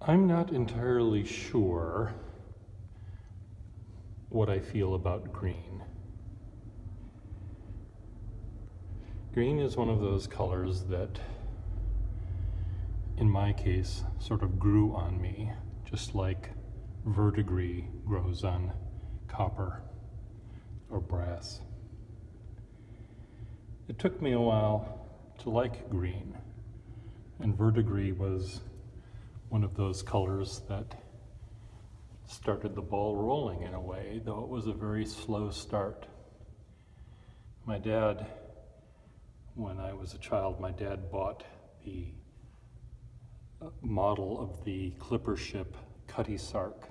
I'm not entirely sure what I feel about green. Green is one of those colors that, in my case, sort of grew on me, just like verdigris grows on copper or brass. It took me a while to like green, and verdigris was one of those colors that started the ball rolling in a way, though it was a very slow start. My dad, when I was a child, my dad bought the model of the clipper ship Cutty Sark.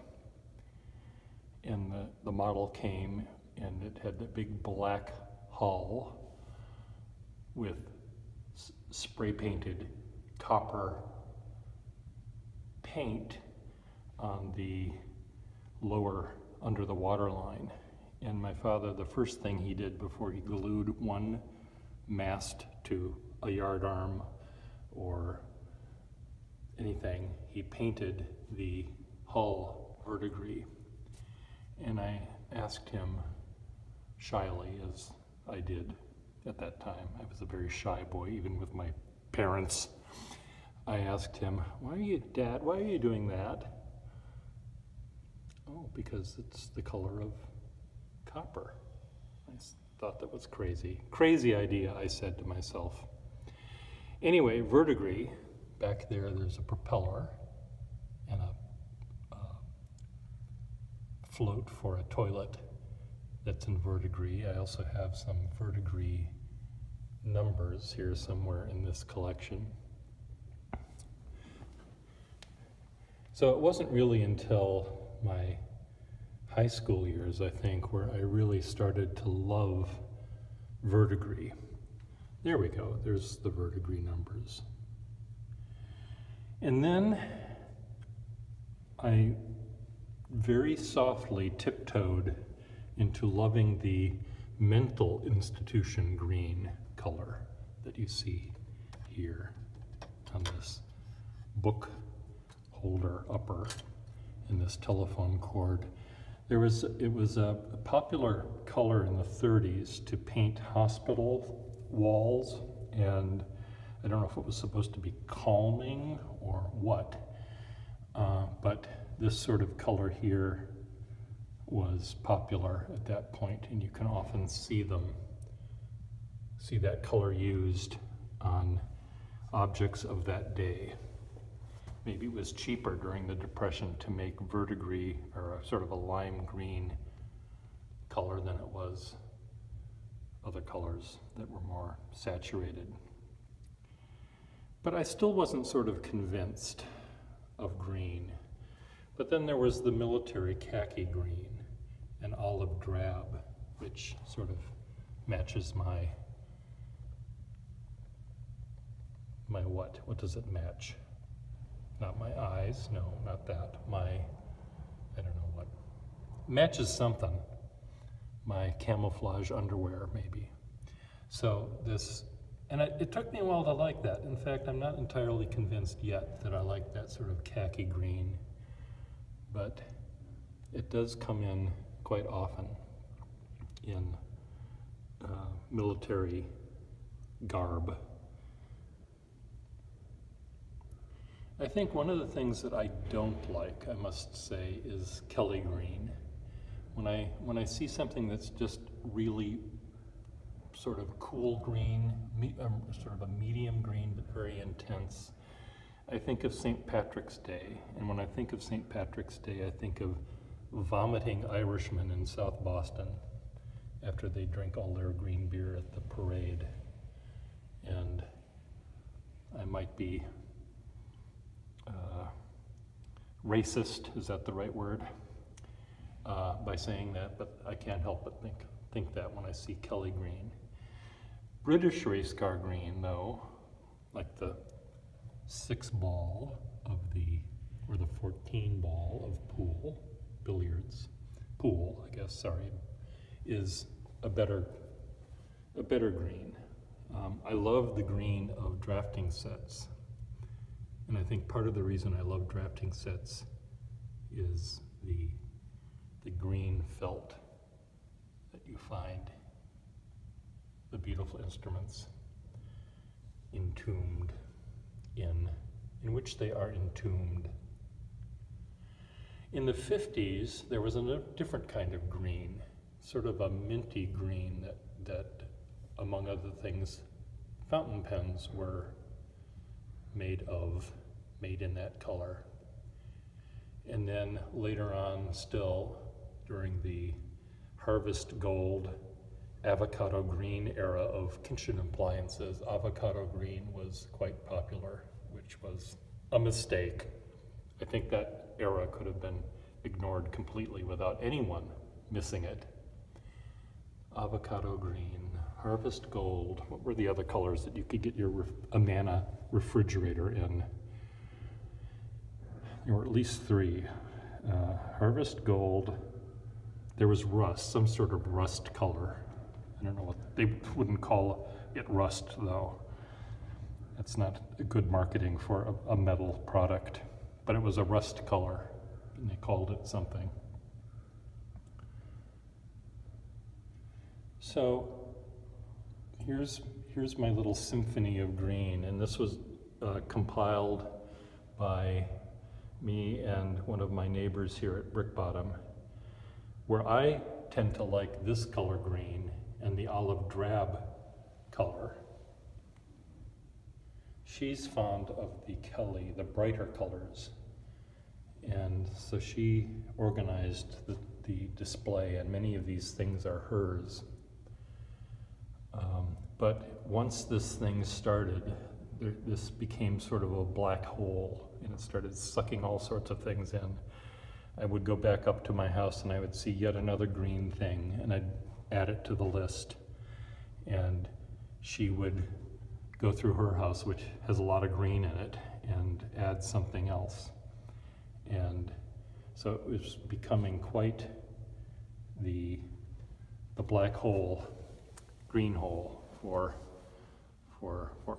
And the model came and it had the big black hull with spray painted copper paint on the lower under the waterline. And my father, the first thing he did before he glued one mast to a yardarm or anything, he painted the hull verdigris. And I asked him shyly, as I did at that time. I was a very shy boy, even with my parents. I asked him, Dad, why are you doing that? Oh, because it's the color of copper. I thought that was crazy. Crazy idea, I said to myself. Anyway, verdigris, back there's a propeller and a float for a toilet that's in verdigris. I also have some verdigris numbers here somewhere in this collection. So it wasn't really until my high school years, I think, where I really started to love verdigris. There we go, there's the verdigris numbers. And then I very softly tiptoed into loving the mental institution green color that you see here on this book holder upper in this telephone cord. It was a popular color in the 30s to paint hospital walls, and I don't know if it was supposed to be calming or what, but this sort of color here was popular at that point, and you can often see that color used on objects of that day. Maybe it was cheaper during the Depression to make verdigris, or a sort of a lime green color, than it was other colors that were more saturated. But I still wasn't sort of convinced of green. But then there was the military khaki green and olive drab, which sort of matches my what? What does it match? Not my eyes, no, not that. I don't know what. Matches something. My camouflage underwear, maybe. So it took me a while to like that. In fact, I'm not entirely convinced yet that I like that sort of khaki green, but it does come in quite often in military garb. I think one of the things that I don't like, I must say, is Kelly green. When I see something that's just really sort of cool green, sort of a medium green but very intense, I think of St. Patrick's Day. And when I think of St. Patrick's Day, I think of vomiting Irishmen in South Boston after they drink all their green beer at the parade. And I might be racist, is that the right word, by saying that, but I can't help but think that when I see Kelly green. British race car green, though, like the 6 ball of or the 14 ball of pool, I guess, sorry, is a better green. I love the green of drafting sets. And I think part of the reason I love drafting sets is the green felt that you find the beautiful instruments entombed in which they are entombed. In the 50s, there was a different kind of green, sort of a minty green that among other things, fountain pens were made in that color. And then later on still, during the harvest gold, avocado green era of kitchen appliances, avocado green was quite popular, which was a mistake. I think that era could have been ignored completely without anyone missing it. Avocado green, harvest gold. What were the other colors that you could get your Amana refrigerator in? There were at least three. Harvest gold. There was rust, some sort of rust color. I don't know what, they wouldn't call it rust though. That's not a good marketing for a metal product, but it was a rust color and they called it something. So here's my little symphony of green, and this was compiled by me and one of my neighbors here at Brick Bottom, where I tend to like this color green and the olive drab color. She's fond of the Kelly, the brighter colors. And so she organized the display, and many of these things are hers. But once this thing started, this became sort of a black hole, and it started sucking all sorts of things in. I would go back up to my house and I would see yet another green thing, and I'd add it to the list. And she would go through her house, which has a lot of green in it, and add something else. And so it was becoming quite the black hole, green hole for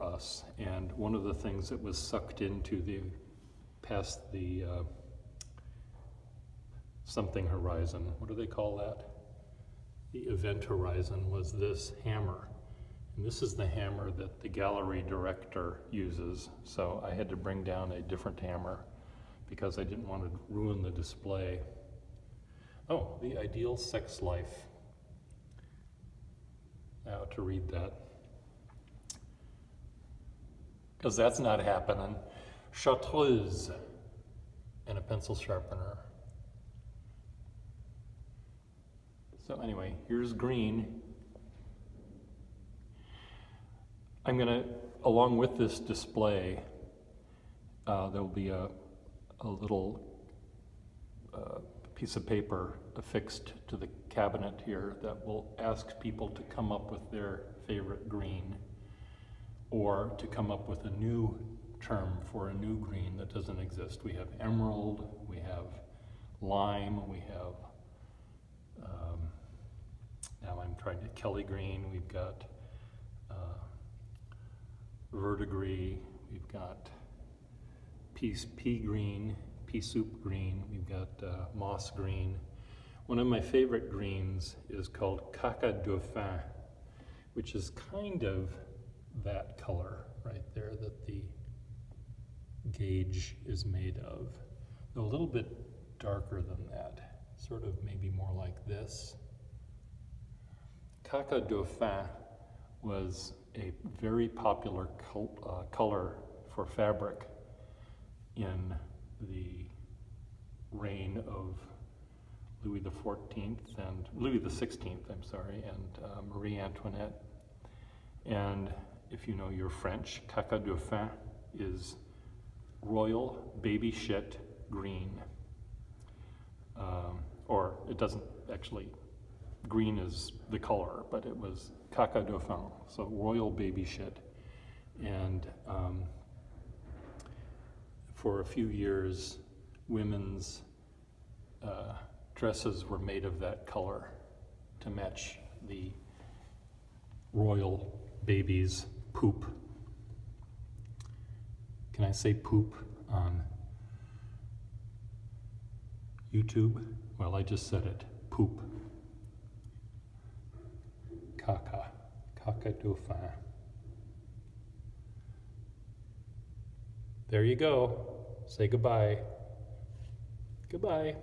us. And one of the things that was sucked into past the something horizon, what do they call that? The event horizon was this hammer. And this is the hammer that the gallery director uses. So I had to bring down a different hammer because I didn't want to ruin the display. Oh, the ideal sex life. I ought to read that, because that's not happening. Chartreuse and a pencil sharpener. So anyway, here's green. I'm gonna, along with this display, there'll be a little piece of paper affixed to the cabinet here that will ask people to come up with their favorite green, or to come up with a new term for a new green that doesn't exist. We have emerald, we have lime, we have, now I'm trying to, Kelly green, we've got verdigris, we've got pea green, pea soup green, we've got moss green. One of my favorite greens is called caca dauphin, which is kind of that color right there that the gauge is made of. A little bit darker than that, sort of maybe more like this. Caca dauphin was a very popular color for fabric in the reign of Louis XVI and Louis XVI, I'm sorry, and Marie Antoinette. And if you know your French, caca dauphin is royal baby shit green. Or it doesn't actually, green is the color, but it was caca dauphin, so royal baby shit. And for a few years, women's dresses were made of that color to match the royal baby's poop. Can I say poop on YouTube? Well, I just said it. Poop. Caca. Caca dauphin. There you go. Say goodbye. Goodbye.